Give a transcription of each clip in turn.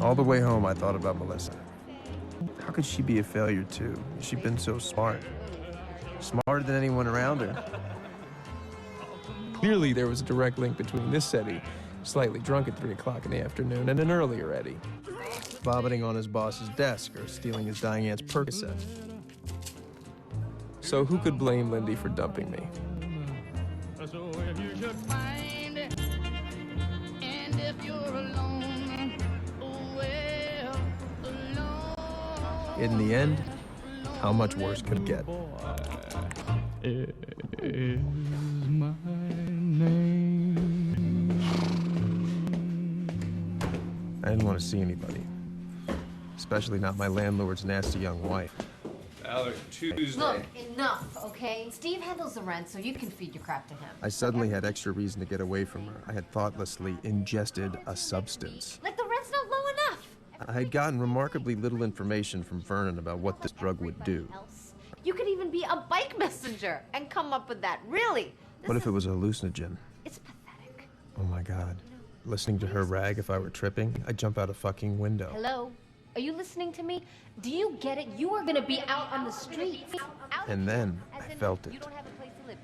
All the way home, I thought about Melissa. How could she be a failure, too? She'd been so smart. Smarter than anyone around her. Clearly, there was a direct link between this Eddie, slightly drunk at 3 o'clock in the afternoon, and an earlier Eddie, vomiting on his boss's desk or stealing his dying aunt's Percocet. So who could blame Lindy for dumping me? So if you should find it, and if you're alone, well, alone. In the end, how much worse could it get? Is my name. I didn't want to see anybody, especially not my landlord's nasty young wife. Tuesday. Look, enough, okay? Steve handles the rent, so you can feed your crap to him. I suddenly had extra reason to get away from her. I had thoughtlessly ingested a substance. Like the rent's not low enough. I had gotten remarkably little information from Vernon about what this drug would do. You could even be a bike messenger and come up with that, really. What if it was a hallucinogen? It's pathetic. Oh my God. Listening to her rag if I were tripping, I'd jump out a fucking window. Hello? Are you listening to me? Do you get it? You are gonna be out on the streets. And then I felt it. You don't have a place to live.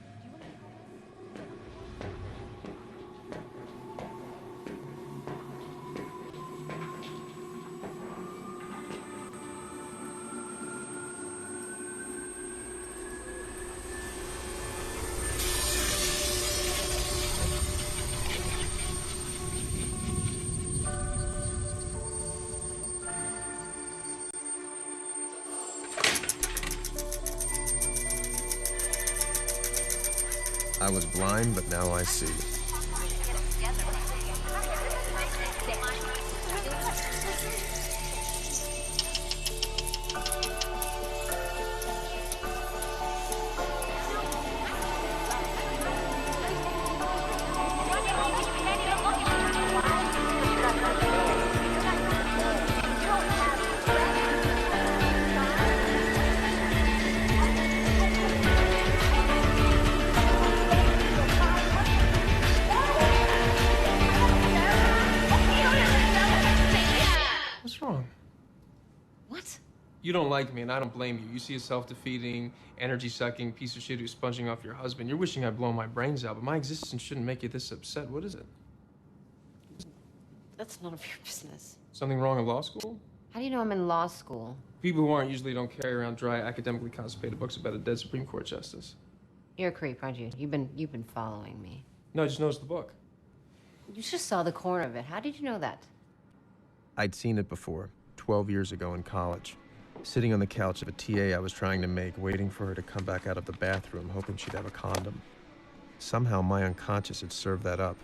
I was blind, but now I see. What's wrong? What? You don't like me, and I don't blame you. You see a self-defeating, energy-sucking piece of shit who's sponging off your husband. You're wishing I'd blow my brains out, but my existence shouldn't make you this upset. What is it? That's none of your business. Something wrong in law school? How do you know I'm in law school? People who aren't usually don't carry around dry, academically constipated books about a dead Supreme Court justice. You're a creep, aren't you? You've been following me. No, I just noticed the book. You just saw the corner of it. How did you know that? I'd seen it before, 12 years ago in college. Sitting on the couch of a TA I was trying to make, waiting for her to come back out of the bathroom, hoping she'd have a condom. Somehow my unconscious had served that up.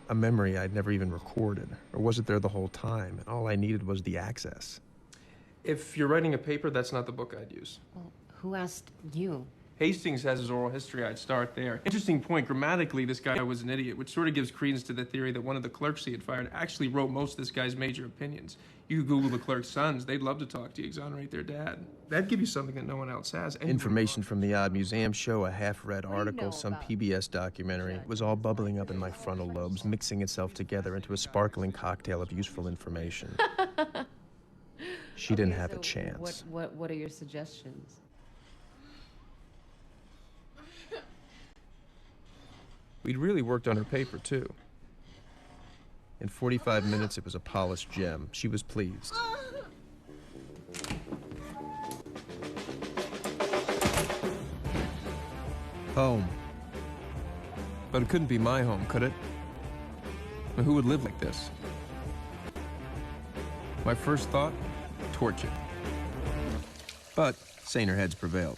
A memory I'd never even recorded. Or was it there the whole time, and all I needed was the access? If you're writing a paper, that's not the book I'd use. Well, who asked you? Hastings has his oral history. I'd start there. Interesting point. Grammatically, this guy was an idiot, which sort of gives credence to the theory that one of the clerks he had fired actually wrote most of this guy's major opinions. You could Google the clerk's sons. They'd love to talk to you, exonerate their dad. That'd give you something that no one else has. Information from the Odd Museum show, a half-read article, some PBS documentary. It was all bubbling up in my frontal lobes, mixing itself together into a sparkling cocktail of useful information. She didn't have a chance. What are your suggestions? We'd really worked on her paper, too. In 45 minutes, it was a polished gem. She was pleased. Home. But it couldn't be my home, could it? I mean, who would live like this? My first thought, torch it. But saner heads prevailed.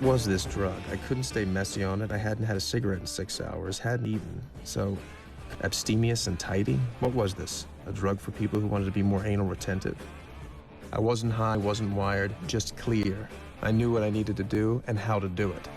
was this drug? I couldn't stay messy on it. I hadn't had a cigarette in 6 hours, hadn't eaten. So, abstemious and tidy? What was this? A drug for people who wanted to be more anal retentive? I wasn't high, wasn't wired, just clear. I knew what I needed to do and how to do it.